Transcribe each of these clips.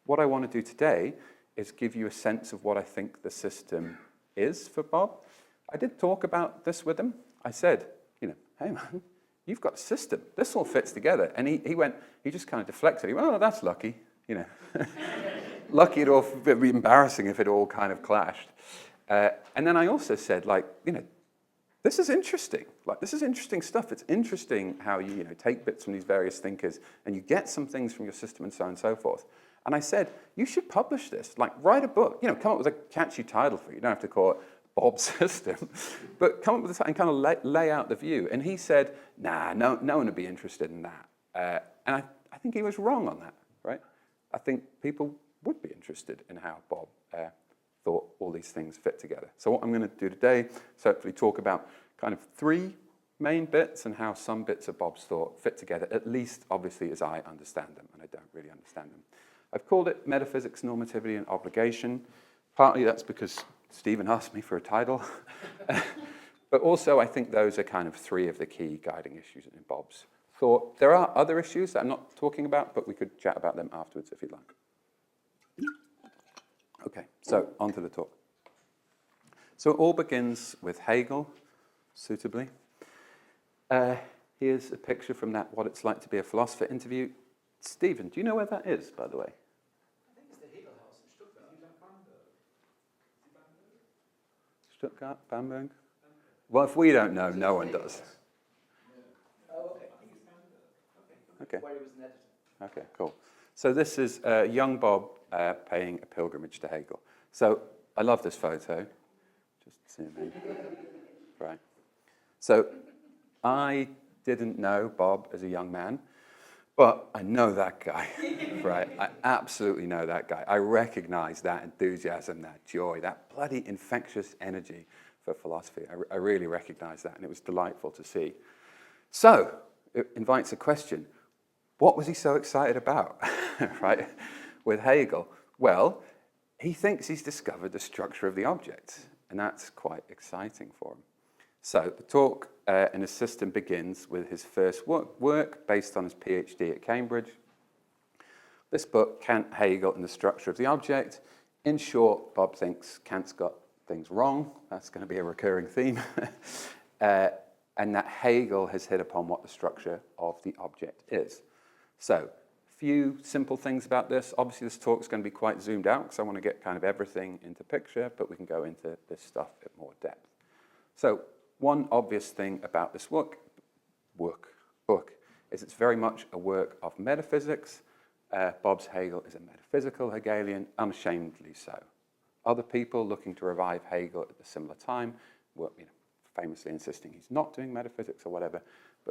what I want to do today is give you a sense of what I think the system is for Bob. I did talk about this with him. I said, you know, hey man, you've got a system. This all fits together. And he just kind of deflected. He went, oh, that's lucky, you know. Lucky it would be embarrassing if it all kind of clashed. And then I also said, like, you know, this is interesting. Like, this is interesting stuff. It's interesting how you know, take bits from these various thinkers and you get some things from your system and so on and so forth. And I said, you should publish this. Like, write a book. You know, come up with a catchy title for it. You don't have to call it Bob's System. But come up with and kind of lay out the view. And he said, nah, no one would be interested in that. And I think he was wrong on that, right? I think people would be interested in how Bob thought all these things fit together. So what I'm going to do today is hopefully talk about kind of three main bits and how some bits of Bob's thought fit together, at least obviously as I understand them, and I don't really understand them. I've called it Metaphysics, Normativity, and Obligation. Partly that's because Stephen asked me for a title. But also I think those are kind of three of the key guiding issues in Bob's thought. There are other issues that I'm not talking about, but we could chat about them afterwards if you'd like. Okay, so on to the talk. So it all begins with Hegel, suitably. Here's a picture from that What It's Like to Be a Philosopher interview. Stephen, do you know where that is, by the way? I think it's the Hegel House in Stuttgart. Stuttgart, Bamberg? Well, if we don't know, no one does. Oh, okay. I think it's Bamberg. Okay. Where he was an editor. Okay, cool. So this is young Bob paying a pilgrimage to Hegel. So I love this photo. Just zoom in. Right. So I didn't know Bob as a young man, but I know that guy, right? I absolutely know that guy. I recognize that enthusiasm, that joy, that bloody infectious energy for philosophy. I really recognize that, and it was delightful to see. So it invites a question. What was he so excited about, right, with Hegel? Well, he thinks he's discovered the structure of the object, and that's quite exciting for him. So the talk in his system begins with his first work based on his PhD at Cambridge. This book, Kant, Hegel, and the Structure of the Object. In short, Bob thinks Kant's got things wrong. That's going to be a recurring theme. And that Hegel has hit upon what the structure of the object is. So, a few simple things about this. Obviously, this talk is going to be quite zoomed out because I want to get kind of everything into picture, but we can go into this stuff in more depth. So, one obvious thing about this book is it's very much a work of metaphysics. Bob's Hegel is a metaphysical Hegelian, unashamedly so. Other people looking to revive Hegel at a similar time were famously insisting he's not doing metaphysics or whatever,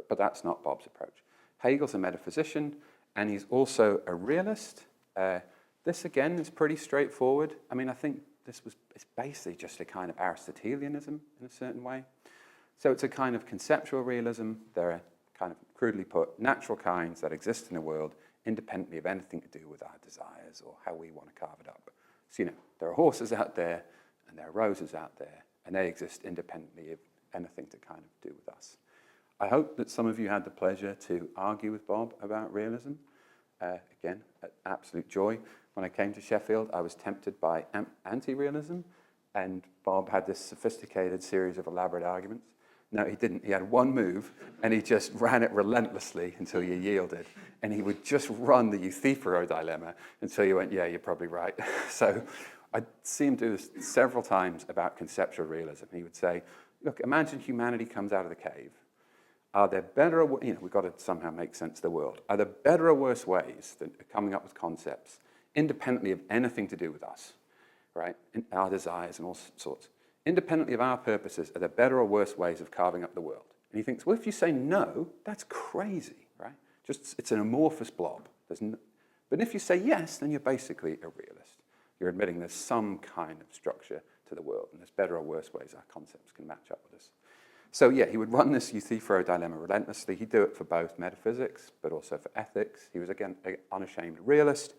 but that's not Bob's approach. Hegel's a metaphysician, and he's also a realist. This, again, is pretty straightforward. I mean, I think it's basically just a kind of Aristotelianism in a certain way. So it's a kind of conceptual realism. There are, kind of crudely put, natural kinds that exist in the world independently of anything to do with our desires or how we want to carve it up. So, there are horses out there, and there are roses out there, and they exist independently of anything to kind of do with us. I hope that some of you had the pleasure to argue with Bob about realism. Again, absolute joy. When I came to Sheffield, I was tempted by anti-realism, and Bob had this sophisticated series of elaborate arguments. No, he didn't. He had one move, and he just ran it relentlessly until you yielded. And he would just run the Euthyphro dilemma until you went, yeah, you're probably right. So I'd see him do this several times about conceptual realism. He would say, look, imagine humanity comes out of the cave. Are there better, we've got to somehow make sense of the world. Are there better or worse ways than coming up with concepts independently of anything to do with us, right? And our desires and all sorts. Independently of our purposes, are there better or worse ways of carving up the world? And he thinks, well, if you say no, that's crazy, right? It's an amorphous blob. But if you say yes, then you're basically a realist. You're admitting there's some kind of structure to the world, and there's better or worse ways our concepts can match up with us. So yeah, he would run this Euthyphro dilemma relentlessly. He'd do it for both metaphysics, but also for ethics. He was, again, an unashamed realist.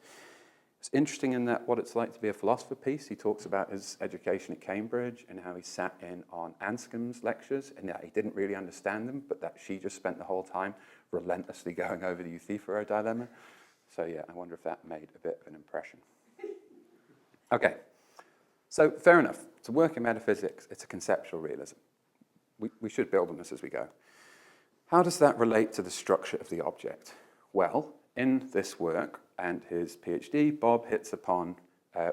It's interesting in that What It's Like to Be a Philosopher piece, he talks about his education at Cambridge and how he sat in on Anscombe's lectures and that he didn't really understand them, but that she just spent the whole time relentlessly going over the Euthyphro dilemma. So yeah, I wonder if that made a bit of an impression. Okay, so fair enough. To work in metaphysics, it's a conceptual realism. We should build on this as we go. How does that relate to the structure of the object? Well, in this work and his PhD, Bob hits upon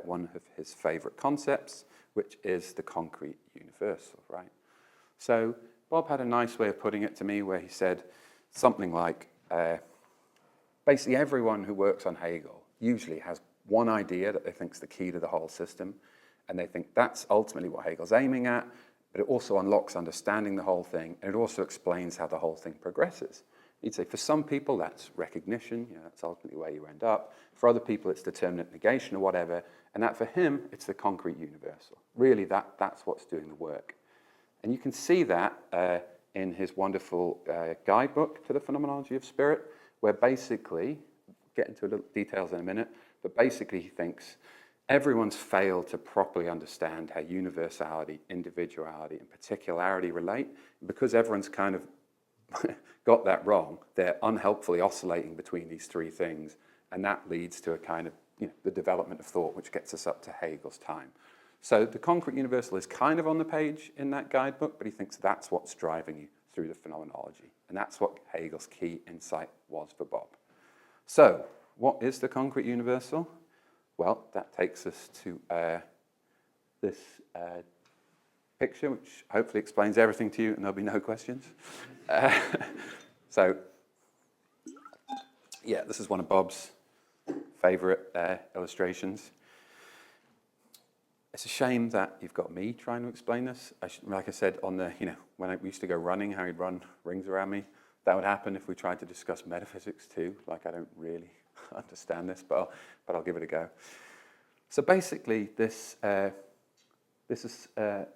one of his favorite concepts, which is the concrete universal, right? So Bob had a nice way of putting it to me where he said something like, basically everyone who works on Hegel usually has one idea that they think is the key to the whole system, and they think that's ultimately what Hegel's aiming at, but it also unlocks understanding the whole thing, and it also explains how the whole thing progresses. He'd say for some people that's recognition, that's ultimately where you end up. For other people it's determinate negation or whatever, and that for him it's the concrete universal. Really that's what's doing the work. And you can see that in his wonderful guidebook to the phenomenology of spirit, where basically, get into the details in a minute, but basically he thinks everyone's failed to properly understand how universality, individuality, and particularity relate. Because everyone's kind of got that wrong, they're unhelpfully oscillating between these three things, and that leads to a kind of the development of thought, which gets us up to Hegel's time. So the concrete universal is kind of on the page in that guidebook, but he thinks that's what's driving you through the phenomenology, and that's what Hegel's key insight was for Bob. So what is the concrete universal? Well, that takes us to this picture, which hopefully explains everything to you, and there'll be no questions. So, yeah, this is one of Bob's favorite illustrations. It's a shame that you've got me trying to explain this. Like I said, on the when we used to go running, how he'd run rings around me. That would happen if we tried to discuss metaphysics too. Like I don't really understand this, but I'll give it a go. So basically, this is the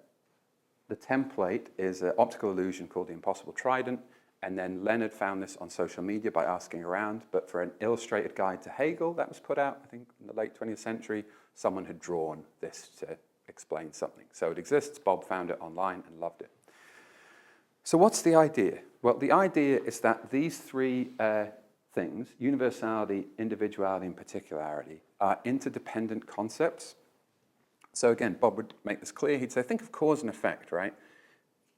template is an optical illusion called the impossible trident, and then Leonard found this on social media by asking around. But for an illustrated guide to Hegel that was put out, I think in the late 20th century, someone had drawn this to explain something. So it exists. Bob found it online and loved it. So what's the idea? Well, the idea is that these three things, universality, individuality, and particularity, are interdependent concepts. So again, Bob would make this clear. He'd say, think of cause and effect, right?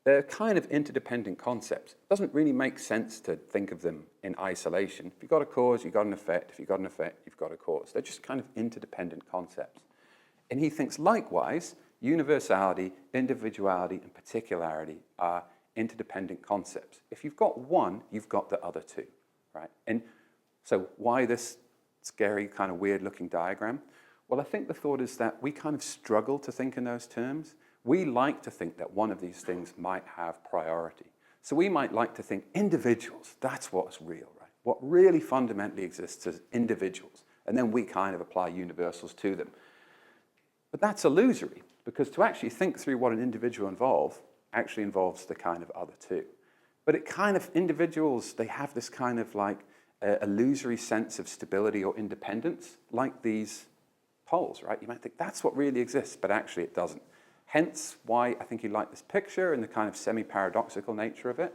They're kind of interdependent concepts. It doesn't really make sense to think of them in isolation. If you've got a cause, you've got an effect. If you've got an effect, you've got a cause. They're just kind of interdependent concepts. And he thinks, likewise, universality, individuality, and particularity are interdependent concepts. If you've got one, you've got the other two, right? And so why this scary, kind of weird-looking diagram? Well, I think the thought is that we kind of struggle to think in those terms. We like to think that one of these things might have priority. So we might like to think individuals, that's what's real, right? What really fundamentally exists is individuals. And then we kind of apply universals to them. But that's illusory, because to actually think through what an individual actually involves the kind of other two. But it kind of, individuals, they have this kind of like illusory sense of stability or independence, like these poles, right? You might think that's what really exists, but actually it doesn't. Hence why I think you like this picture and the kind of semi-paradoxical nature of it.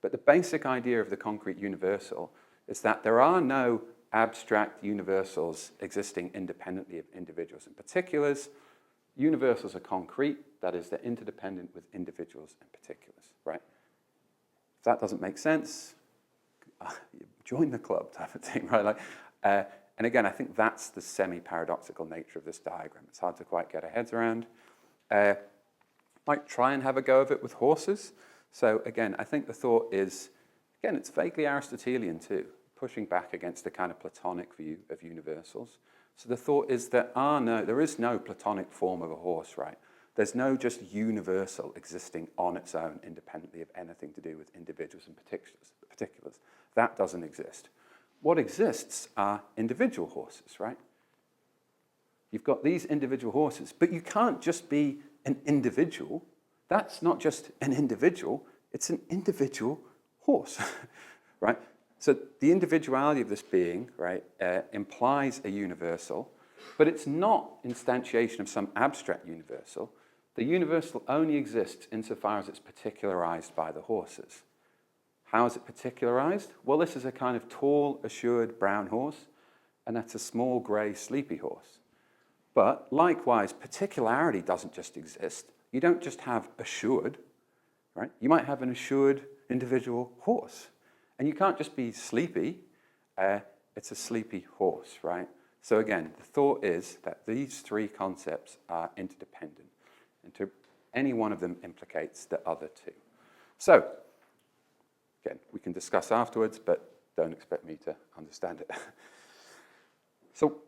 But the basic idea of the concrete universal is that there are no abstract universals existing independently of individuals and particulars. Universals are concrete, that is, they're interdependent with individuals and particulars, right? If that doesn't make sense, join the club type of thing, right? Like, and again, I think that's the semi-paradoxical nature of this diagram. It's hard to quite get our heads around. Might try and have a go of it with horses. So again, I think the thought is, again, it's vaguely Aristotelian too, pushing back against the kind of Platonic view of universals. So the thought is that, there is no Platonic form of a horse, right? There's no just universal existing on its own, independently of anything to do with individuals and particulars. That doesn't exist. What exists are individual horses, right? You've got these individual horses, but you can't just be an individual. That's not just an individual, it's an individual horse, right? So the individuality of this being, right, implies a universal, but it's not instantiation of some abstract universal. The universal only exists insofar as it's particularized by the horses. How is it particularized? Well, this is a kind of tall, assured brown horse, and that's a small, gray, sleepy horse. But likewise, particularity doesn't just exist. You don't just have assured, right? You might have an assured individual horse. And you can't just be sleepy. It's a sleepy horse, right? So again, the thought is that these three concepts are interdependent. And any one of them implicates the other two. So, again, we can discuss afterwards, but don't expect me to understand it. So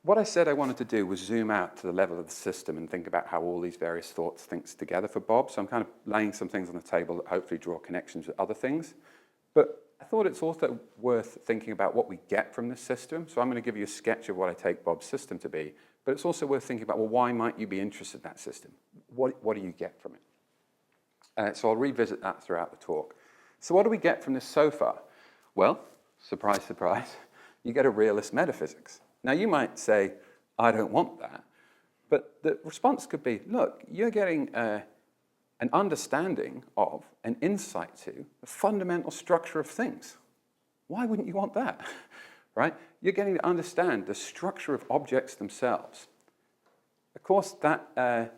what I said I wanted to do was zoom out to the level of the system and think about how all these various thoughts thinks together for Bob. So I'm kind of laying some things on the table that hopefully draw connections with other things. But I thought it's also worth thinking about what we get from this system. So I'm going to give you a sketch of what I take Bob's system to be. But it's also worth thinking about, well, why might you be interested in that system? What do you get from it? So I'll revisit that throughout the talk. So what do we get from this so far? Well, surprise, surprise, you get a realist metaphysics. Now, you might say, I don't want that. But the response could be, look, you're getting an understanding of, an insight to, the fundamental structure of things. Why wouldn't you want that? Right? You're getting to understand the structure of objects themselves. Of course, that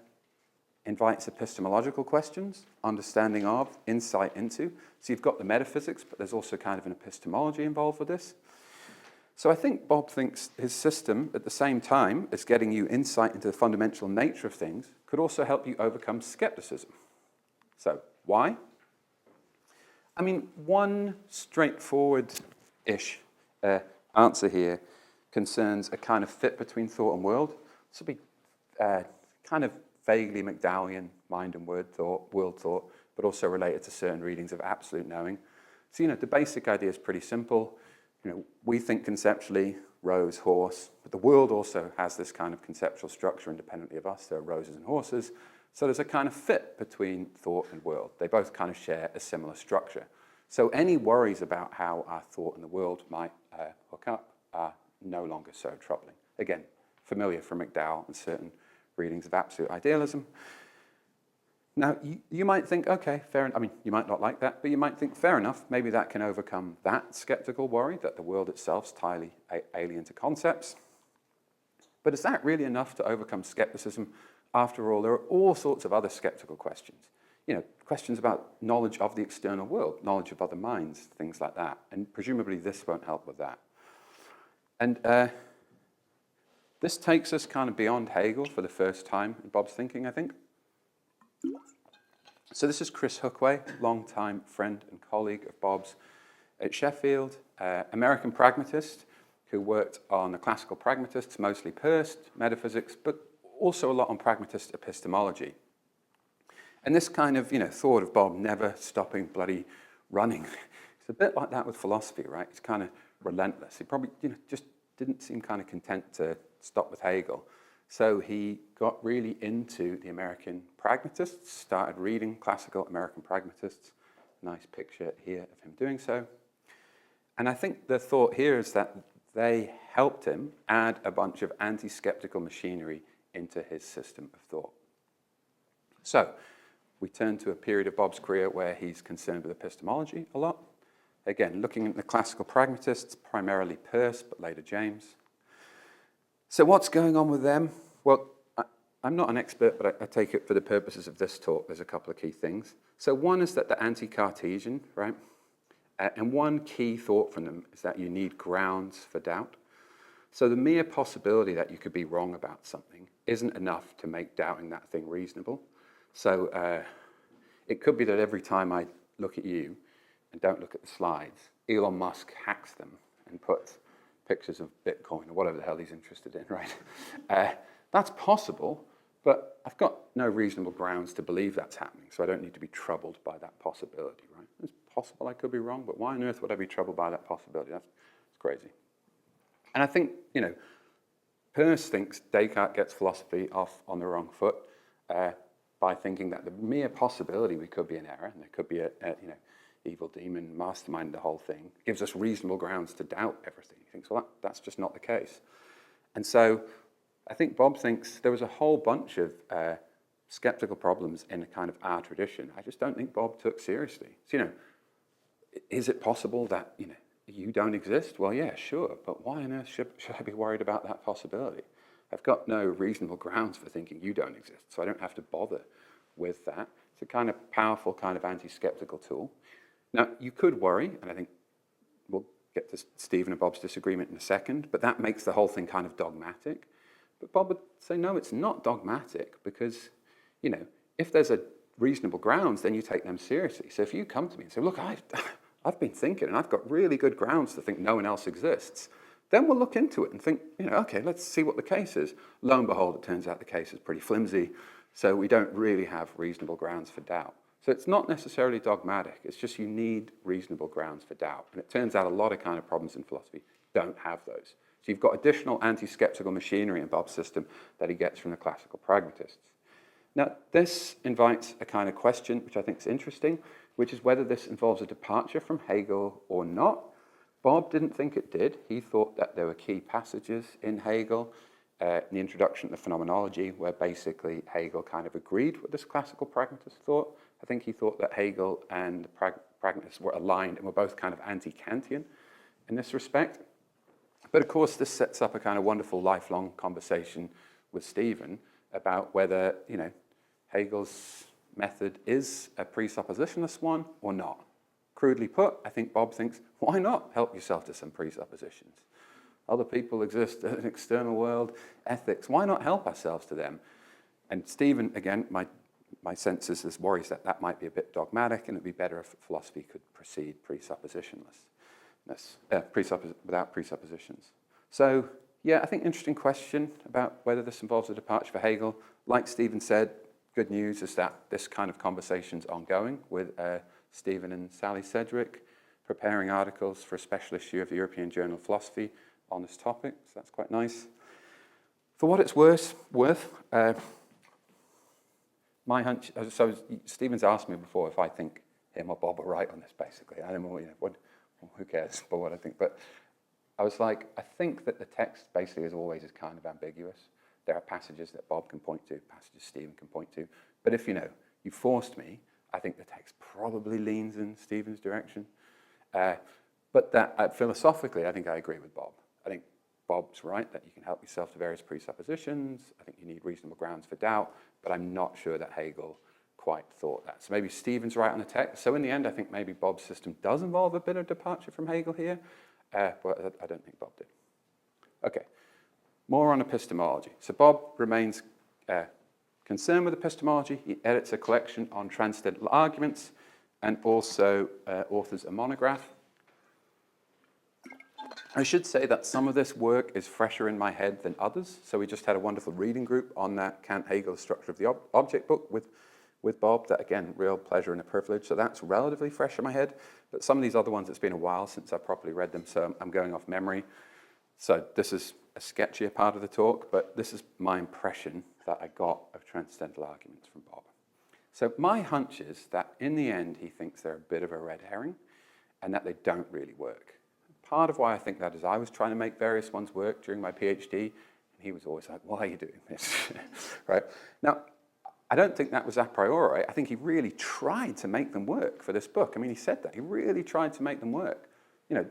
invites epistemological questions, understanding of, insight into. So you've got the metaphysics, but there's also kind of an epistemology involved with this. So I think Bob thinks his system, at the same time as getting you insight into the fundamental nature of things, could also help you overcome skepticism. So why? I mean, one straightforward-ish answer here concerns a kind of fit between thought and world. This will be kind of vaguely McDowellian mind and word thought, world thought, but also related to certain readings of absolute knowing. So, the basic idea is pretty simple. We think conceptually, rose, horse, but the world also has this kind of conceptual structure independently of us. There are roses and horses. So there's a kind of fit between thought and world. They both kind of share a similar structure. So any worries about how our thought and the world might hook up are no longer so troubling. Again, familiar from McDowell and certain readings of absolute idealism. Now, you might think, okay, fair enough. I mean, you might not like that, but you might think, fair enough, maybe that can overcome that skeptical worry that the world itself is entirely alien to concepts. But is that really enough to overcome skepticism? After all, there are all sorts of other skeptical questions. Questions about knowledge of the external world, knowledge of other minds, things like that. And presumably this won't help with that. And this takes us kind of beyond Hegel for the first time in Bob's thinking, I think. So this is Chris Hookway, longtime friend and colleague of Bob's at Sheffield, American pragmatist who worked on the classical pragmatists, mostly Peirce, metaphysics, but also a lot on pragmatist epistemology. And this kind of, thought of Bob never stopping bloody running. It's a bit like that with philosophy, right? It's kind of relentless. He probably, just didn't seem kind of content to stop with Hegel. So he got really into the American pragmatists, started reading classical American pragmatists. Nice picture here of him doing so. And I think the thought here is that they helped him add a bunch of anti-skeptical machinery into his system of thought. So we turn to a period of Bob's career where he's concerned with epistemology a lot. Again, looking at the classical pragmatists, primarily Peirce, but later James. So what's going on with them? Well, I'm not an expert, but I take it for the purposes of this talk, there's a couple of key things. So one is that they're anti-Cartesian, right? And one key thought from them is that you need grounds for doubt. So the mere possibility that you could be wrong about something isn't enough to make doubting that thing reasonable. So it could be that every time I look at you and don't look at the slides, Elon Musk hacks them and puts pictures of Bitcoin or whatever the hell he's interested in, right? That's possible, but I've got no reasonable grounds to believe that's happening, so I don't need to be troubled by that possibility, right? It's possible I could be wrong, but why on earth would I be troubled by that possibility? That's crazy. And I think, Peirce thinks Descartes gets philosophy off on the wrong foot by thinking that the mere possibility we could be in error, and there could be a evil demon mastermind the whole thing, gives us reasonable grounds to doubt everything. He thinks, well, that's just not the case. And so I think Bob thinks there was a whole bunch of skeptical problems in a kind of our tradition. I just don't think Bob took seriously. So, is it possible that, you don't exist? Well, yeah, sure, but why on earth should I be worried about that possibility? I've got no reasonable grounds for thinking you don't exist, so I don't have to bother with that. It's a kind of powerful kind of anti-skeptical tool. Now, you could worry, and I think we'll get to Stephen and Bob's disagreement in a second, but that makes the whole thing kind of dogmatic. But Bob would say, no, it's not dogmatic, because, you know, if there's a reasonable grounds, then you take them seriously. So if you come to me and say, look, I've been thinking, and I've got really good grounds to think no one else exists, then we'll look into it and think, you know, okay, let's see what the case is. Lo and behold, it turns out the case is pretty flimsy, so we don't really have reasonable grounds for doubt. So it's not necessarily dogmatic, it's just you need reasonable grounds for doubt. And it turns out a lot of kind of problems in philosophy don't have those. So you've got additional anti-skeptical machinery in Bob's system that he gets from the classical pragmatists. Now, this invites a kind of question, which I think is interesting, which is whether this involves a departure from Hegel or not. Bob didn't think it did. He thought that there were key passages in Hegel, in the introduction to phenomenology, where basically Hegel kind of agreed with this classical pragmatist thought. I think he thought that Hegel and pragmatists were aligned and were both kind of anti-Kantian in this respect. But of course, this sets up a kind of wonderful lifelong conversation with Stephen about whether, you know, Hegel's method is a presuppositionless one or not. Crudely put, I think Bob thinks, why not help yourself to some presuppositions? Other people exist in an external world, ethics, why not help ourselves to them? And Stephen, again, my sense is there's worries that that might be a bit dogmatic and it'd be better if philosophy could proceed presuppositionless, without presuppositions. So, yeah, I think interesting question about whether this involves a departure for Hegel. Like Stephen said, good news is that this kind of conversation's ongoing with Stephen and Sally Sedgwick, preparing articles for a special issue of the European Journal of Philosophy on this topic, so that's quite nice. For what it's worth, my hunch, so Stephen's asked me before if I think him or Bob are right on this, basically. I don't know, you know, who cares about what I think, but I was like, I think that the text basically as always is kind of ambiguous. There are passages that Bob can point to, passages Stephen can point to, but if, you know, you forced me, I think the text probably leans in Stephen's direction. But that philosophically, I think I agree with Bob. I think Bob's right that you can help yourself to various presuppositions. I think you need reasonable grounds for doubt, but I'm not sure that Hegel quite thought that. So maybe Stephen's right on the text. So in the end, I think maybe Bob's system does involve a bit of departure from Hegel here, but I don't think Bob did. Okay, more on epistemology. So Bob remains concerned with epistemology. He edits a collection on transcendental arguments and also authors a monograph. I should say that some of this work is fresher in my head than others. So we just had a wonderful reading group on that Kant Hegel structure of the object book with Bob. That, again, real pleasure and a privilege. So that's relatively fresh in my head. But some of these other ones, it's been a while since I've properly read them, so I'm going off memory. So this is a sketchier part of the talk, but this is my impression that I got of transcendental arguments from Bob. So my hunch is that in the end, he thinks they're a bit of a red herring and that they don't really work. Part of why I think that is I was trying to make various ones work during my PhD, and he was always like, why are you doing this? Right? Now, I don't think that was a priori. I think he really tried to make them work for this book. I mean, he said that. He really tried to make them work. You know,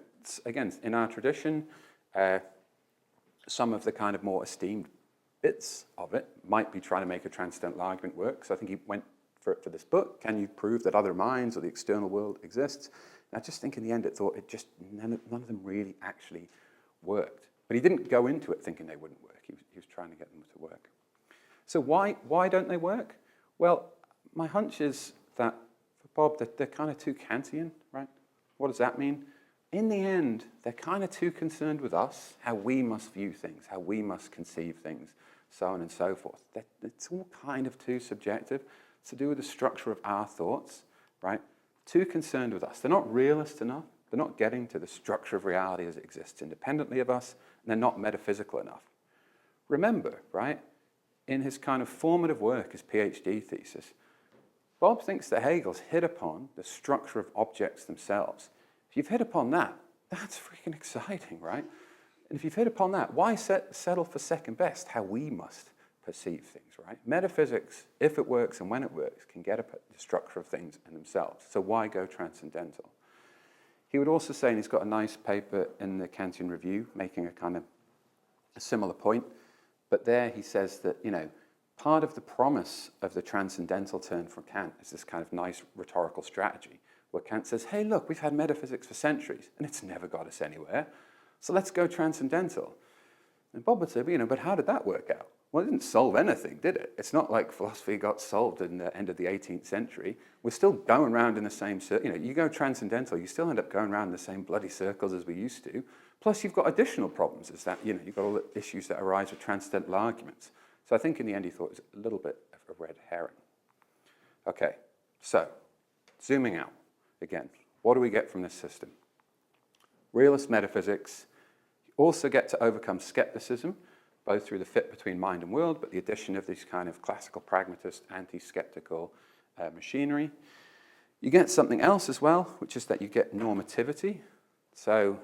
again, in our tradition, some of the kind of more esteemed bits of it might be trying to make a transcendental argument work. So I think he went for this book. Can you prove that other minds or the external world exists? And I just think in the end it thought it just, none of them really actually worked. But he didn't go into it thinking they wouldn't work. He was trying to get them to work. So why don't they work? Well, my hunch is that for Bob, that they're kind of too Kantian, right? What does that mean? In the end, they're kind of too concerned with us, how we must view things, how we must conceive things, so on and so forth. It's all kind of too subjective. It's to do with the structure of our thoughts, right? Too concerned with us. They're not realist enough. They're not getting to the structure of reality as it exists independently of us, and they're not metaphysical enough. Remember, right, in his kind of formative work, his PhD thesis, Bob thinks that Hegel's hit upon the structure of objects themselves. If you've hit upon that, that's freaking exciting, right? And if you've hit upon that, why settle for second best, how we must perceive things, right? Metaphysics, if it works and when it works, can get at the structure of things in themselves. So why go transcendental? He would also say, and he's got a nice paper in the Kantian Review, making a kind of a similar point, But there he says that, part of the promise of the transcendental turn from Kant is this kind of nice rhetorical strategy, where Kant says, hey, look, we've had metaphysics for centuries, and it's never got us anywhere, so let's go transcendental. And Bob would say, but how did that work out? Well, it didn't solve anything, did it? It's not like philosophy got solved in the end of the 18th century. We're still going around in the same circle. You go transcendental, you still end up going around in the same bloody circles as we used to. Plus, you've got additional problems, is that, you've got all the issues that arise with transcendental arguments. So I think in the end he thought it was a little bit of a red herring. Okay, so zooming out, again, what do we get from this system? Realist metaphysics. You also get to overcome skepticism, both through the fit between mind and world, but the addition of these kind of classical pragmatist, anti-skeptical machinery. You get something else as well, which is that you get normativity. So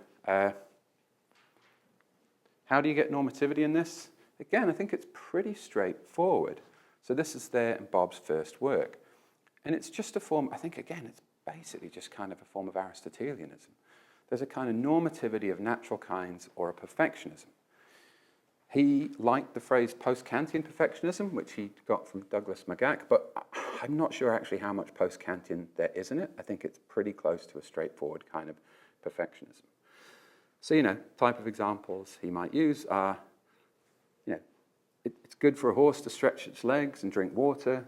how do you get normativity in this? Again, I think it's pretty straightforward. So this is there in Bob's first work. And it's just a form, I think, again, it's basically just kind of a form of Aristotelianism. There's a kind of normativity of natural kinds or a perfectionism. He liked the phrase post-Kantian perfectionism, which he got from Douglas McGack, but I'm not sure actually how much post-Kantian there is in it. I think it's pretty close to a straightforward kind of perfectionism. So, type of examples he might use are, it's good for a horse to stretch its legs and drink water.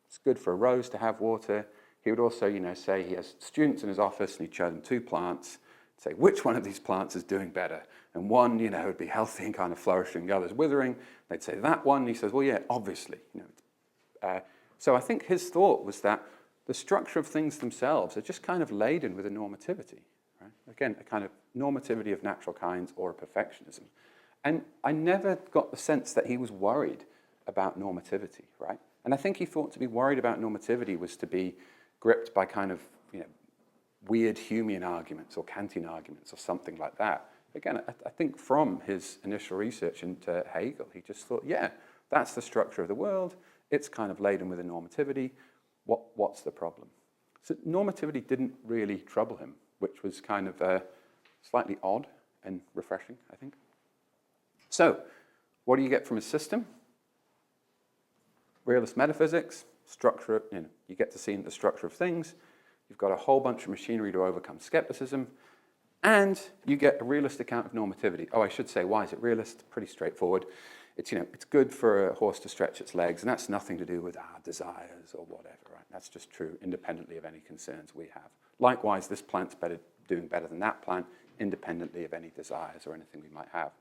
It's good for a rose to have water. He would also, say he has students in his office and he'd show them 2 plants, say which one of these plants is doing better. And one, would be healthy and kind of flourishing, the other's withering. They'd say that one. He says, well, yeah, obviously. So I think his thought was that the structure of things themselves are just kind of laden with a normativity. Right? Again, a kind of normativity of natural kinds or a perfectionism. And I never got the sense that he was worried about normativity, right? And I think he thought to be worried about normativity was to be gripped by kind of, weird Humean arguments or Kantian arguments or something like that. Again, I think from his initial research into Hegel, he just thought, yeah, that's the structure of the world. It's kind of laden with a normativity. What's the problem? So normativity didn't really trouble him, which was kind of slightly odd and refreshing, I think. So, what do you get from his system? Realist metaphysics, structure, you get to see the structure of things. You've got a whole bunch of machinery to overcome skepticism. And you get a realist account of normativity. Oh, I should say, why is it realist? Pretty straightforward. It's, it's good for a horse to stretch its legs, and that's nothing to do with our desires or whatever, right? That's just true independently of any concerns we have. Likewise, this plant's doing better than that plant, independently of any desires or anything we might have.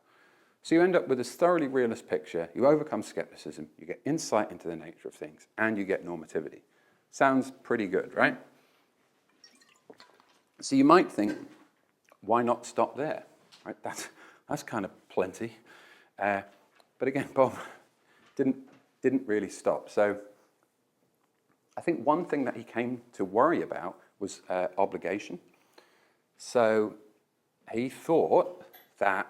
So you end up with this thoroughly realist picture, you overcome skepticism, you get insight into the nature of things, and you get normativity. Sounds pretty good, right? So you might think, why not stop there? Right? That's kind of plenty. But again, Bob didn't really stop. So I think one thing that he came to worry about was obligation. So he thought that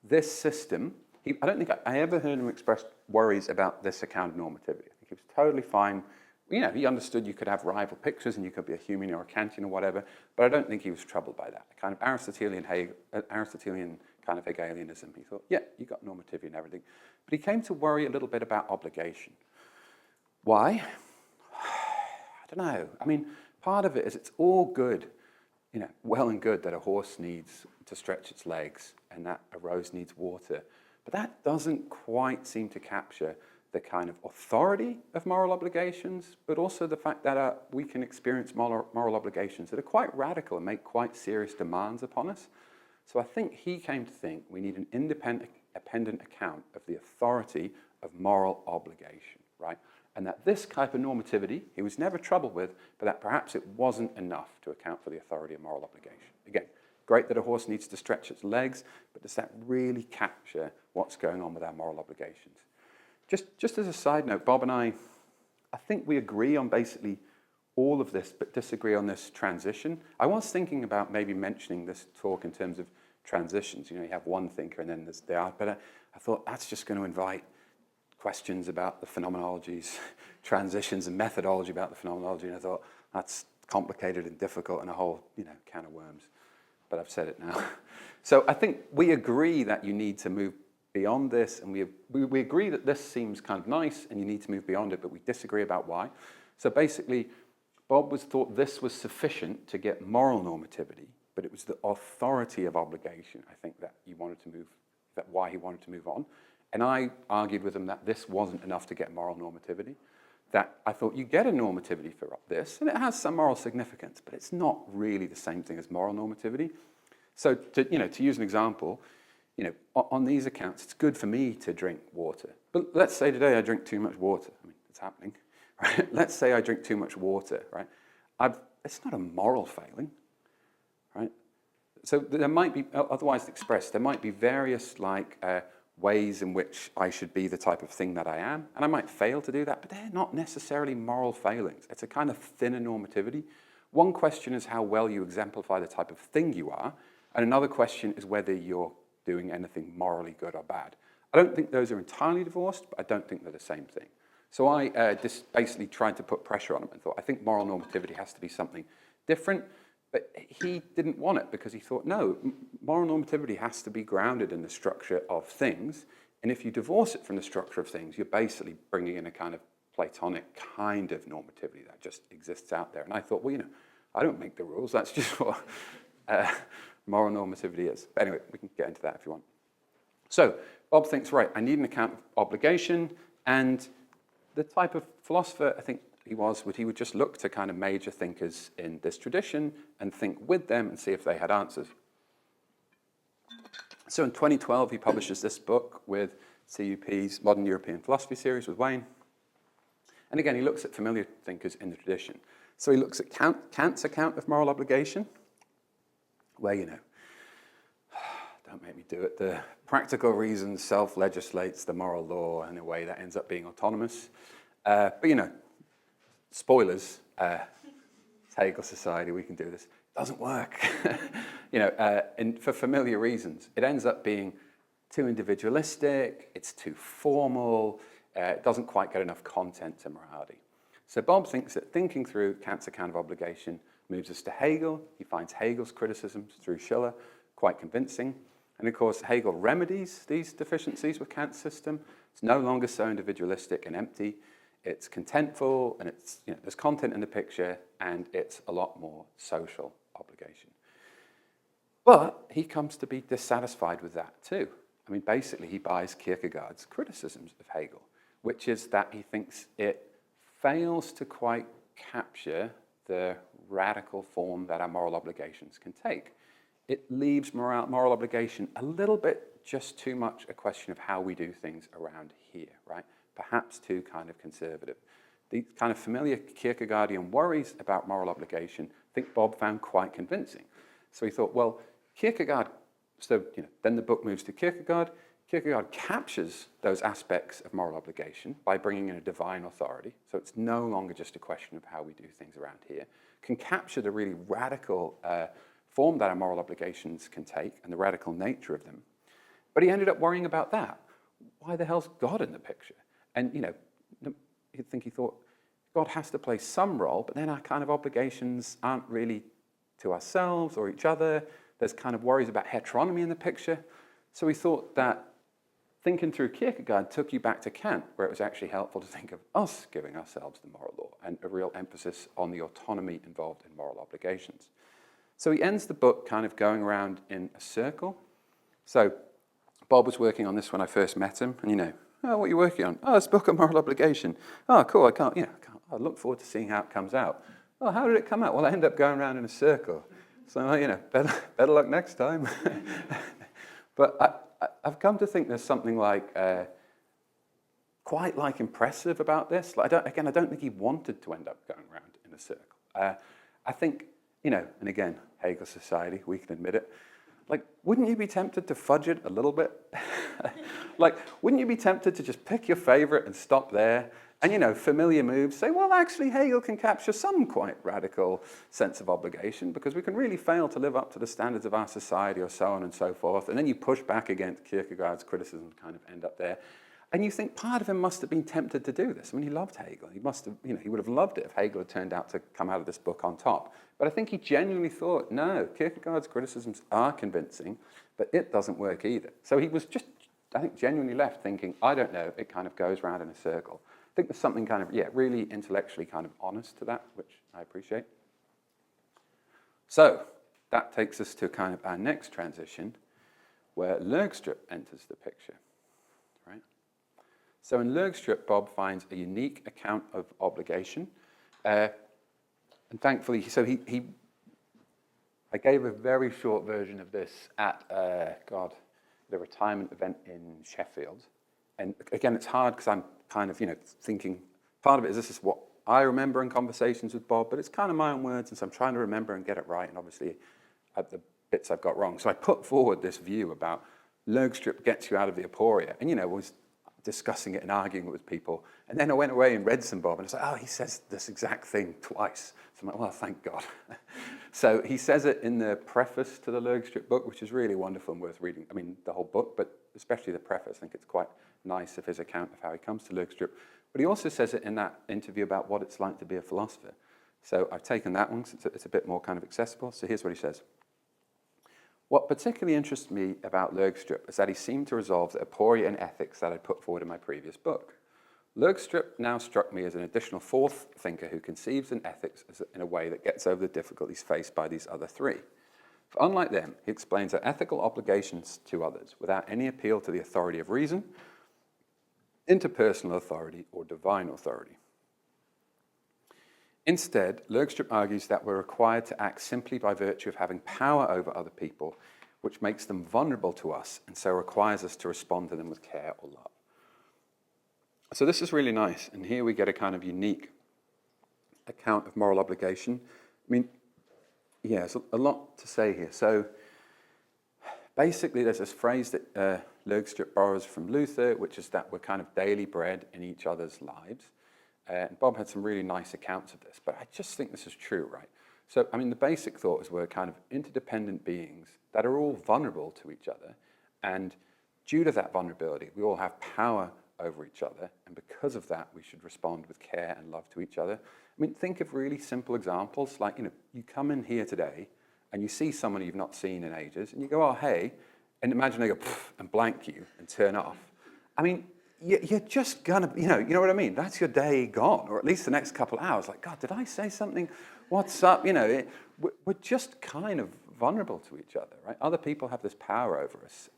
this system, I don't think I ever heard him express worries about this account of normativity. I think he was totally fine. He understood you could have rival pictures and you could be a Humean or a Kantian or whatever, but I don't think he was troubled by that. A kind of Aristotelian kind of Hegelianism. He thought, yeah, you got normativity and everything. But he came to worry a little bit about obligation. Why? I don't know. I mean, part of it is it's all good, well and good that a horse needs to stretch its legs and that a rose needs water. But that doesn't quite seem to capture the kind of authority of moral obligations, but also the fact that we can experience moral obligations that are quite radical and make quite serious demands upon us. So I think he came to think we need an independent account of the authority of moral obligation, right? And that this type of normativity he was never troubled with, but that perhaps it wasn't enough to account for the authority of moral obligation. Again, great that a horse needs to stretch its legs, but does that really capture what's going on with our moral obligations? Just as a side note, Bob and I think we agree on basically all of this, but disagree on this transition. I was thinking about maybe mentioning this talk in terms of transitions. You have one thinker and then there's the other, but I thought that's just going to invite questions about the phenomenologies, transitions and methodology about the phenomenology, and I thought that's complicated and difficult and a whole, can of worms. But I've said it now. So I think we agree that you need to move beyond this, and we agree that this seems kind of nice and you need to move beyond it, but we disagree about why. So basically, Bob thought this was sufficient to get moral normativity, but it was the authority of obligation, I think, why he wanted to move on. And I argued with him that this wasn't enough to get moral normativity, that I thought you get a normativity for this, and it has some moral significance, but it's not really the same thing as moral normativity. So to use an example, on these accounts, it's good for me to drink water. But let's say today I drink too much water. I mean, it's happening, right? Let's say I drink too much water, right? It's not a moral failing, right? So there might be, otherwise expressed, there might be various ways in which I should be the type of thing that I am, and I might fail to do that, but they're not necessarily moral failings. It's a kind of thinner normativity. One question is how well you exemplify the type of thing you are, and another question is whether you're doing anything morally good or bad. I don't think those are entirely divorced, but I don't think they're the same thing. So I just basically tried to put pressure on him and thought, I think moral normativity has to be something different, but he didn't want it because he thought, no, moral normativity has to be grounded in the structure of things, and if you divorce it from the structure of things, you're basically bringing in a kind of Platonic kind of normativity that just exists out there. And I thought, well, I don't make the rules, that's just what moral normativity is. But anyway, we can get into that if you want. So Bob thinks, right, I need an account of obligation, and the type of philosopher I think he would just look to kind of major thinkers in this tradition and think with them and see if they had answers. So in 2012, he publishes this book with CUP's Modern European Philosophy series with Wayne. And again, he looks at familiar thinkers in the tradition. So he looks at Kant's account of moral obligation, where, don't make me do it, the practical reason self-legislates the moral law in a way that ends up being autonomous. But, spoilers, it's Hegel society, we can do this. Doesn't work. And for familiar reasons. It ends up being too individualistic, it's too formal, it doesn't quite get enough content to morality. So Bob thinks that thinking through Kant's account of obligation moves us to Hegel. He finds Hegel's criticisms through Schiller quite convincing. And of course, Hegel remedies these deficiencies with Kant's system. It's no longer so individualistic and empty. It's contentful, and it's, there's content in the picture, and it's a lot more social obligation. But he comes to be dissatisfied with that too. I mean, basically, he buys Kierkegaard's criticisms of Hegel, which is that he thinks it fails to quite capture the radical form that our moral obligations can take. It leaves moral obligation a little bit just too much a question of how we do things around here, right? Perhaps too kind of conservative. The kind of familiar Kierkegaardian worries about moral obligation, I think Bob found quite convincing. So he thought, well, Kierkegaard, then the book moves to Kierkegaard. Kierkegaard captures those aspects of moral obligation by bringing in a divine authority. So it's no longer just a question of how we do things around here. Can capture the really radical form that our moral obligations can take and the radical nature of them. But he ended up worrying about that. Why the hell's God in the picture? And, he thought, God has to play some role, but then our kind of obligations aren't really to ourselves or each other. There's kind of worries about heteronomy in the picture. So he thought that thinking through Kierkegaard took you back to Kant, where it was actually helpful to think of us giving ourselves the moral law and a real emphasis on the autonomy involved in moral obligations. So he ends the book kind of going around in a circle. So Bob was working on this when I first met him, and oh, what are you working on? Oh, it's a book on moral obligation. Oh, cool, I look forward to seeing how it comes out. Oh, how did it come out? Well, I ended up going around in a circle. So, better luck next time. But I've come to think there's something quite impressive about this. I don't think he wanted to end up going around in a circle. I think, and again, Hegel society, we can admit it. Wouldn't you be tempted to fudge it a little bit? Wouldn't you be tempted to just pick your favorite and stop there? And, familiar moves, say, well, actually, Hegel can capture some quite radical sense of obligation because we can really fail to live up to the standards of our society or so on and so forth. And then you push back against Kierkegaard's criticism and kind of end up there. And you think part of him must have been tempted to do this. I mean, he loved Hegel. He must have, he would have loved it if Hegel had turned out to come out of this book on top. But I think he genuinely thought, no, Kierkegaard's criticisms are convincing, but it doesn't work either. So he was just I think, genuinely left thinking, I don't know, it kind of goes round in a circle. I think there's something kind of, really intellectually kind of honest to that, which I appreciate. So that takes us to kind of our next transition, where Lergstrup enters the picture, right? So in Lergstrup, Bob finds a unique account of obligation. And thankfully, so I gave a very short version of this at, the retirement event in Sheffield. And again, it's hard because I'm kind of, thinking, part of it is this is what I remember in conversations with Bob, but it's kind of my own words, and so I'm trying to remember and get it right, and obviously at the bits I've got wrong. So I put forward this view about Lergstrup gets you out of the aporia, and, was discussing it and arguing it with people. And then I went away and read some Bob, and I was like, oh, he says this exact thing twice. So I'm like, well, thank God. So he says it in the preface to the Lergstrup book, which is really wonderful and worth reading. I mean, the whole book, but especially the preface. I think it's quite nice of his account of how he comes to Lergstrup. But he also says it in that interview about what it's like to be a philosopher. So I've taken that one because it's a bit more kind of accessible. So here's what he says. What particularly interests me about Lergstrup is that he seemed to resolve the aporia in ethics that I put forward in my previous book. Lergstrup now struck me as an additional fourth thinker who conceives in ethics in a way that gets over the difficulties faced by these other three. For unlike them, he explains our ethical obligations to others without any appeal to the authority of reason, interpersonal authority, or divine authority. Instead, Lergstrup argues that we're required to act simply by virtue of having power over other people, which makes them vulnerable to us and so requires us to respond to them with care or love. So this is really nice, and here we get a kind of unique account of moral obligation. I mean, there's a lot to say here. So basically there's this phrase that Lergstrup borrows from Luther, which is that we're kind of daily bread in each other's lives. And Bob had some really nice accounts of this, but I just think this is true, right? So, I mean, the basic thought is we're kind of interdependent beings that are all vulnerable to each other, and due to that vulnerability, we all have power over each other, and because of that, we should respond with care and love to each other. I mean, think of really simple examples, like, you come in here today, and you see someone you've not seen in ages, and you go, oh, hey, and imagine they go, pff, and blank you, and turn off. I mean, you're just gonna, you know what I mean? That's your day gone, or at least the next couple of hours. Like, God, did I say something? What's up? We're just kind of vulnerable to each other, right? Other people have this power over us,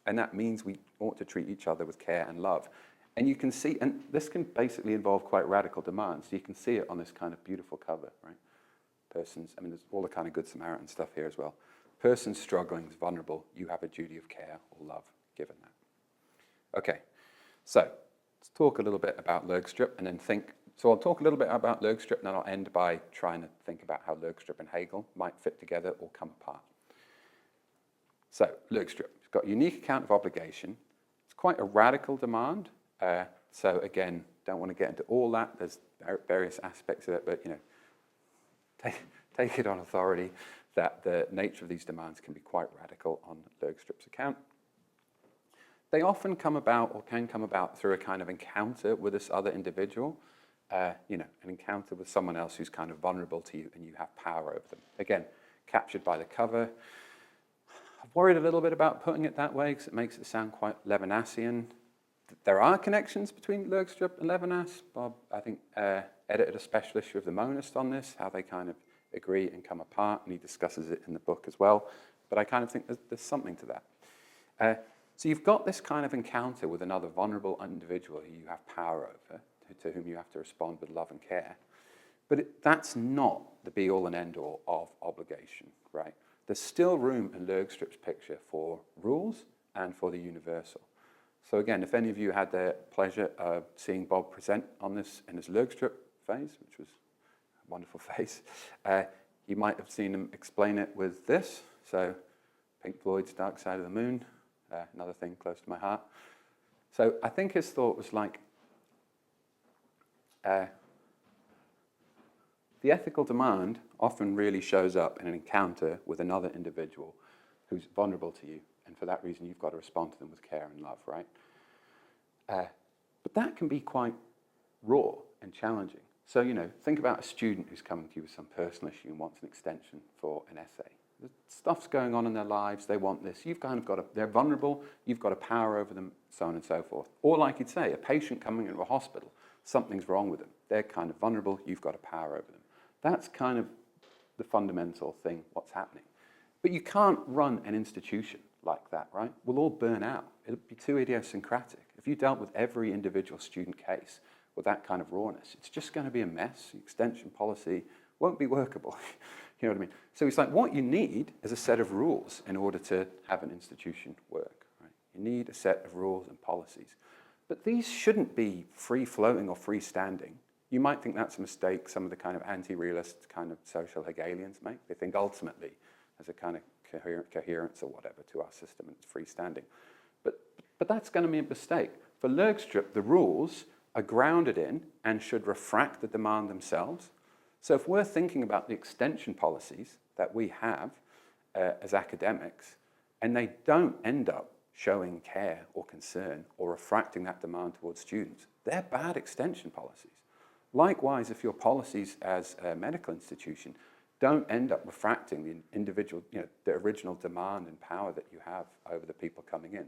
and that means we ought to treat each other with care and love. And you can see, and this can basically involve quite radical demands. You can see it on this kind of beautiful cover, right? Persons, I mean, there's all the kind of Good Samaritan stuff here as well. Persons struggling, is vulnerable, you have a duty of care or love given that. Okay. So let's talk a little bit about Lergstrup and then so I'll talk a little bit about Lergstrup and then I'll end by trying to think about how Lergstrup and Hegel might fit together or come apart. So Lergstrup, he's got a unique account of obligation. It's quite a radical demand. So again, don't want to get into all that. There's various aspects of it, but take it on authority that the nature of these demands can be quite radical on Lergstrup's account. They often come about or can come about through a kind of encounter with this other individual, an encounter with someone else who's kind of vulnerable to you and you have power over them. Again, captured by the cover. I've worried a little bit about putting it that way because it makes it sound quite Levinasian. There are connections between Lergstrup and Levinas. Bob, I think, edited a special issue of the Monist on this, how they kind of agree and come apart, and he discusses it in the book as well. But I kind of think there's something to that. So you've got this kind of encounter with another vulnerable individual who you have power over, to whom you have to respond with love and care. But that's not the be-all and end-all of obligation, right? There's still room in Lergstrup's picture for rules and for the universal. So again, if any of you had the pleasure of seeing Bob present on this in his Lergstrup phase, which was a wonderful phase, you might have seen him explain it with this. So Pink Floyd's Dark Side of the Moon, another thing close to my heart. So I think his thought was like, the ethical demand often really shows up in an encounter with another individual who's vulnerable to you, and for that reason you've got to respond to them with care and love, right? But that can be quite raw and challenging. So, think about a student who's coming to you with some personal issue and wants an extension for an essay. Stuff's going on in their lives, they want this. You've kind of got they're vulnerable, you've got a power over them, so on and so forth. Or like you'd say, a patient coming into a hospital, something's wrong with them. They're kind of vulnerable, you've got a power over them. That's kind of the fundamental thing, what's happening. But you can't run an institution like that, right? We'll all burn out. It'll be too idiosyncratic. If you dealt with every individual student case with that kind of rawness, it's just going to be a mess. The extension policy won't be workable. You know what I mean? So it's like what you need is a set of rules in order to have an institution work, right? You need a set of rules and policies. But these shouldn't be free-floating or freestanding. You might think that's a mistake some of the kind of anti-realist kind of social Hegelians make. They think ultimately there's a kind of coherence or whatever to our system and it's freestanding. But that's going to be a mistake. For Lergstrup, the rules are grounded in and should refract the demand themselves. So if we're thinking about the extension policies that we have as academics, and they don't end up showing care or concern or refracting that demand towards students, they're bad extension policies. Likewise, if your policies as a medical institution don't end up refracting the individual, the original demand and power that you have over the people coming in,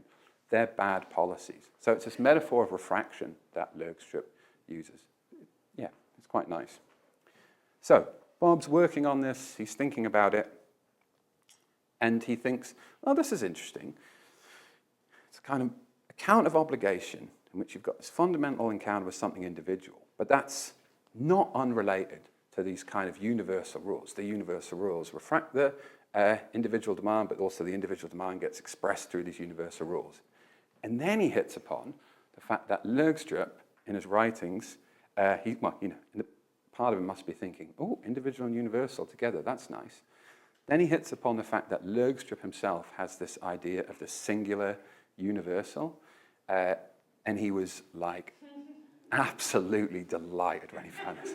they're bad policies. So it's this metaphor of refraction that Lergstrup uses. Yeah, it's quite nice. So Bob's working on this, he's thinking about it, and he thinks, oh, this is interesting. It's a kind of account of obligation in which you've got this fundamental encounter with something individual, but that's not unrelated to these kind of universal rules. The universal rules refract the individual demand, but also the individual demand gets expressed through these universal rules. And then he hits upon the fact that Lergstrup, in his writings, part of him must be thinking, oh, individual and universal together, that's nice. Then he hits upon the fact that Lergstrup himself has this idea of the singular universal, and he was like absolutely delighted when he found this.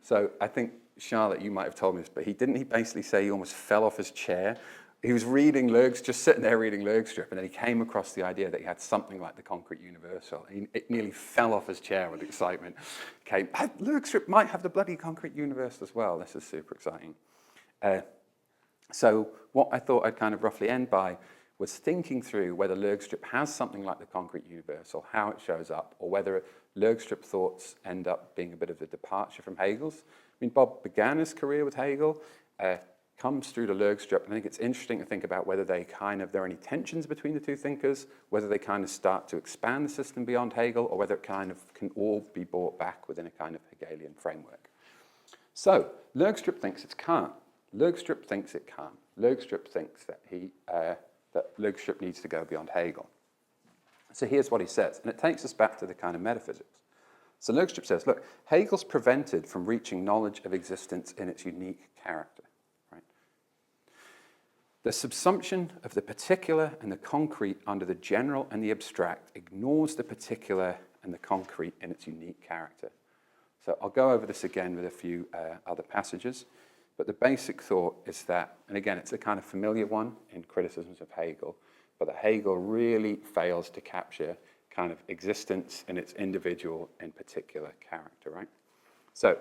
So I think, Charlotte, you might have told me this, but he basically say he almost fell off his chair? He was reading just sitting there reading Lergstrup, and then he came across the idea that he had something like the concrete universal. It nearly fell off his chair with excitement. Lergstrup might have the bloody concrete universal as well. This is super exciting. So what I thought I'd kind of roughly end by was thinking through whether Lergstrup has something like the concrete universal, how it shows up, or whether Lergstrup thoughts end up being a bit of a departure from Hegel's. I mean, Bob began his career with Hegel, comes through to Lergstrup, and I think it's interesting to think about whether there are any tensions between the two thinkers, whether they kind of start to expand the system beyond Hegel, or whether it kind of can all be brought back within a kind of Hegelian framework. So, Lergstrup thinks it can't. Lergstrup thinks it can't. Lergstrup thinks that that Lergstrup needs to go beyond Hegel. So here's what he says, and it takes us back to the kind of metaphysics. So Lergstrup says, look, Hegel's prevented from reaching knowledge of existence in its unique character. Right? The subsumption of the particular and the concrete under the general and the abstract ignores the particular and the concrete in its unique character. So I'll go over this again with a few other passages. But the basic thought is that, and again, it's a kind of familiar one in criticisms of Hegel, but that Hegel really fails to capture kind of existence in its individual and particular character, right? So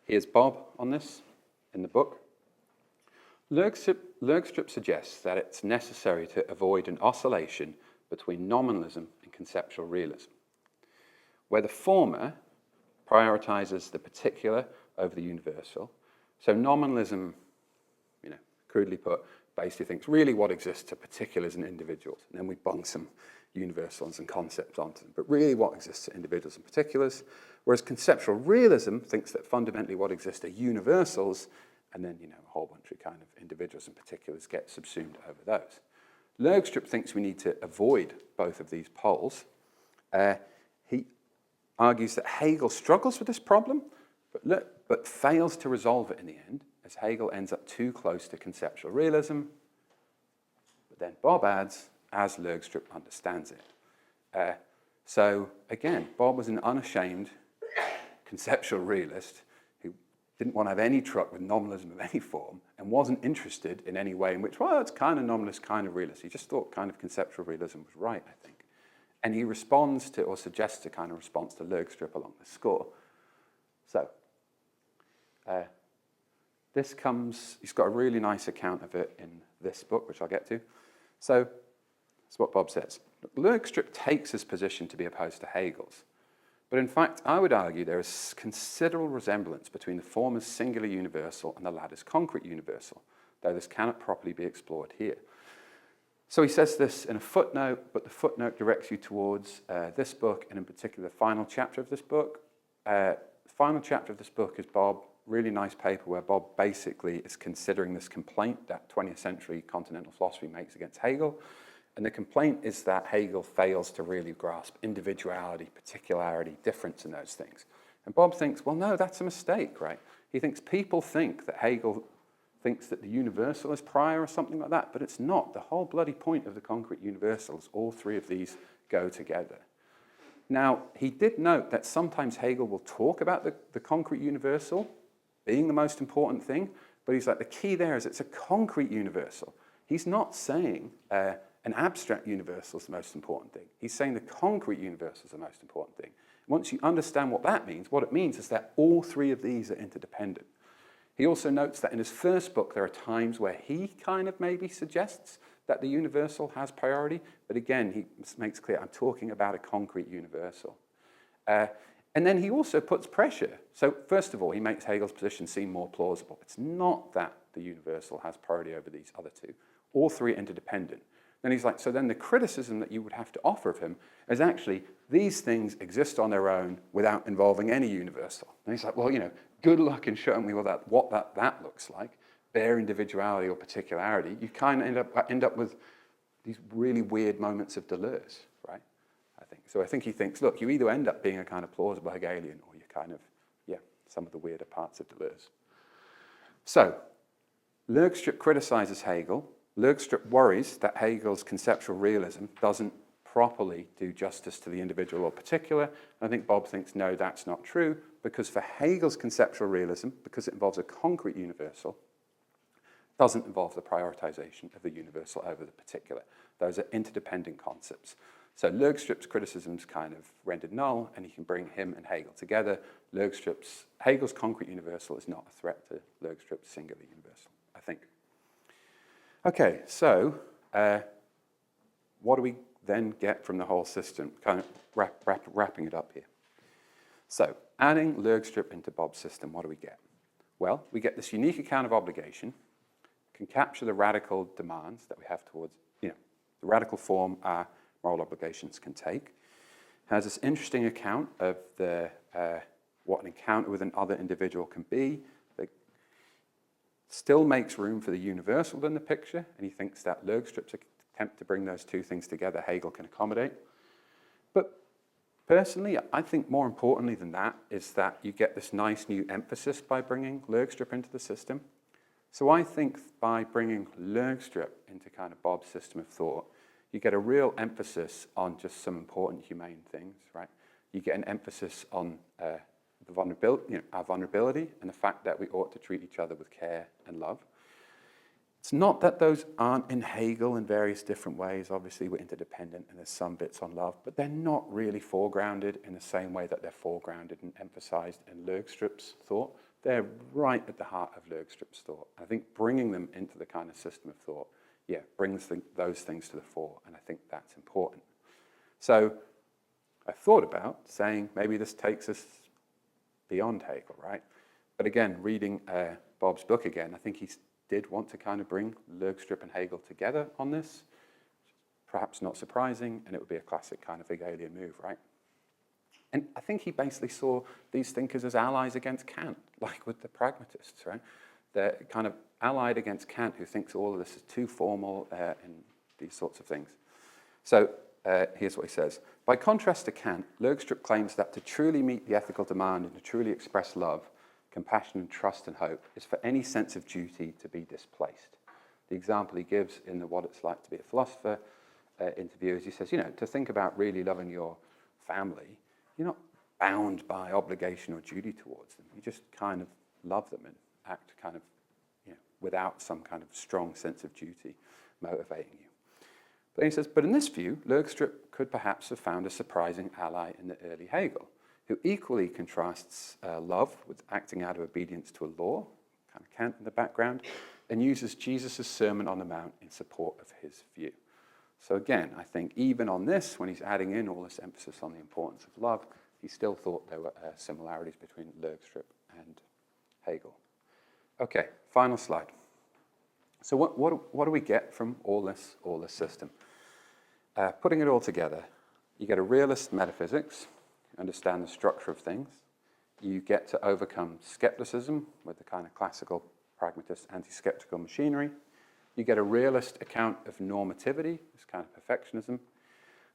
here's Bob on this in the book. Lergstrup suggests that it's necessary to avoid an oscillation between nominalism and conceptual realism, where the former prioritizes the particular over the universal. So nominalism, crudely put, basically thinks really what exists are particulars and individuals, and then we bung some universals and concepts onto them. But really what exists are individuals and particulars, whereas conceptual realism thinks that fundamentally what exists are universals, and then a whole bunch of kind of individuals and particulars get subsumed over those. Lergstrup thinks we need to avoid both of these poles. He argues that Hegel struggles with this problem, but fails to resolve it in the end, as Hegel ends up too close to conceptual realism. But then Bob adds, as Lergstrup understands it. So again, Bob was an unashamed conceptual realist who didn't want to have any truck with nominalism of any form and wasn't interested in any way in which, well, it's kind of nominalist, kind of realist. He just thought kind of conceptual realism was right, I think. And he responds to, or suggests a kind of response to Lergstrup along this score. So, he's got a really nice account of it in this book, which I'll get to. So that's what Bob says. Lergstrup takes his position to be opposed to Hegel's. But in fact, I would argue there is considerable resemblance between the former's singular universal and the latter's concrete universal, though this cannot properly be explored here. So he says this in a footnote, but the footnote directs you towards this book, and in particular the final chapter of this book. The final chapter of this book is Bob, really nice paper where Bob basically is considering this complaint that 20th century continental philosophy makes against Hegel. And the complaint is that Hegel fails to really grasp individuality, particularity, difference in those things. And Bob thinks, well, no, that's a mistake, right? He thinks people think that Hegel thinks that the universal is prior or something like that, but it's not. The whole bloody point of the concrete universal is all three of these go together. Now, he did note that sometimes Hegel will talk about the concrete universal being the most important thing, but he's like, the key there is it's a concrete universal. He's not saying an abstract universal is the most important thing. He's saying the concrete universal is the most important thing. Once you understand what that means, what it means is that all three of these are interdependent. He also notes that in his first book, there are times where he kind of maybe suggests that the universal has priority, but again, he makes clear, I'm talking about a concrete universal. And then he also puts pressure. So first of all, he makes Hegel's position seem more plausible. It's not that the universal has priority over these other two. All three are interdependent. Then he's like, so then the criticism that you would have to offer of him is actually these things exist on their own without involving any universal. And he's like, well, good luck in showing me what that looks like, bare individuality or particularity. You kind of end up with these really weird moments of Deleuze, right? I think. So I think he thinks, look, you either end up being a kind of plausible Hegelian or you're kind of, some of the weirder parts of Deleuze. So Lergstrup criticizes Hegel. Lergstrup worries that Hegel's conceptual realism doesn't properly do justice to the individual or particular. And I think Bob thinks, no, that's not true, because for Hegel's conceptual realism, because it involves a concrete universal, doesn't involve the prioritization of the universal over the particular. Those are interdependent concepts. So Lergstrup's criticism's kind of rendered null, and he can bring him and Hegel together. Hegel's concrete universal is not a threat to Lergstrup's singular universal, I think. Okay, so what do we then get from the whole system? Kind of wrapping it up here. So adding Lergstrup into Bob's system, what do we get? Well, we get this unique account of obligation, can capture the radical demands that we have towards, the radical form our moral obligations can take. Has this interesting account of what an encounter with another individual can be. That still makes room for the universal in the picture, and he thinks that Lergstrup's attempt to bring those two things together, Hegel can accommodate. But personally, I think more importantly than that is that you get this nice new emphasis by bringing Lergstrup into the system. So I think by bringing Lergstrup into kind of Bob's system of thought, you get a real emphasis on just some important humane things, right? You get an emphasis on the vulnerability, our vulnerability, and the fact that we ought to treat each other with care and love. It's not that those aren't in Hegel in various different ways. Obviously, we're interdependent, and there's some bits on love, but they're not really foregrounded in the same way that they're foregrounded and emphasized in Lergstrup's thought. They're right at the heart of Lergstrup's thought. I think bringing them into the kind of system of thought, brings those things to the fore, and I think that's important. So I thought about saying maybe this takes us beyond Hegel, right? But again, reading Bob's book again, I think he did want to kind of bring Lergstrup and Hegel together on this. Perhaps not surprising, and it would be a classic kind of Hegelian move, right? And I think he basically saw these thinkers as allies against Kant, like with the pragmatists, right? They're kind of allied against Kant, who thinks all of this is too formal and these sorts of things. So here's what he says. By contrast to Kant, Lergstrup claims that to truly meet the ethical demand and to truly express love, compassion and trust and hope is for any sense of duty to be displaced. The example he gives in the What It's Like to Be a Philosopher interview is he says, to think about really loving your family, you're not bound by obligation or duty towards them. You just kind of love them and act kind of, without some kind of strong sense of duty motivating you. But he says, but in this view, Lergstrup could perhaps have found a surprising ally in the early Hegel, who equally contrasts love with acting out of obedience to a law, kind of Kant in the background, and uses Jesus' Sermon on the Mount in support of his view. So again, I think even on this, when he's adding in all this emphasis on the importance of love, he still thought there were similarities between Lergstrup and Hegel. Okay, final slide. So what do we get from all this system? Putting it all together, you get a realist metaphysics, you understand the structure of things, you get to overcome skepticism with the kind of classical pragmatist anti-skeptical machinery, you get a realist account of normativity, this kind of perfectionism,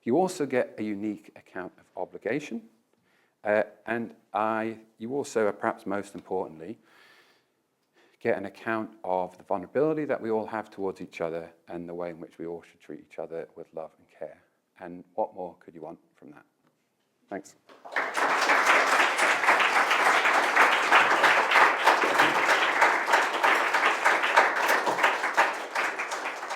you also get a unique account of obligation, and you also, perhaps most importantly, get an account of the vulnerability that we all have towards each other and the way in which we all should treat each other with love and care. And what more could you want from that? Thanks.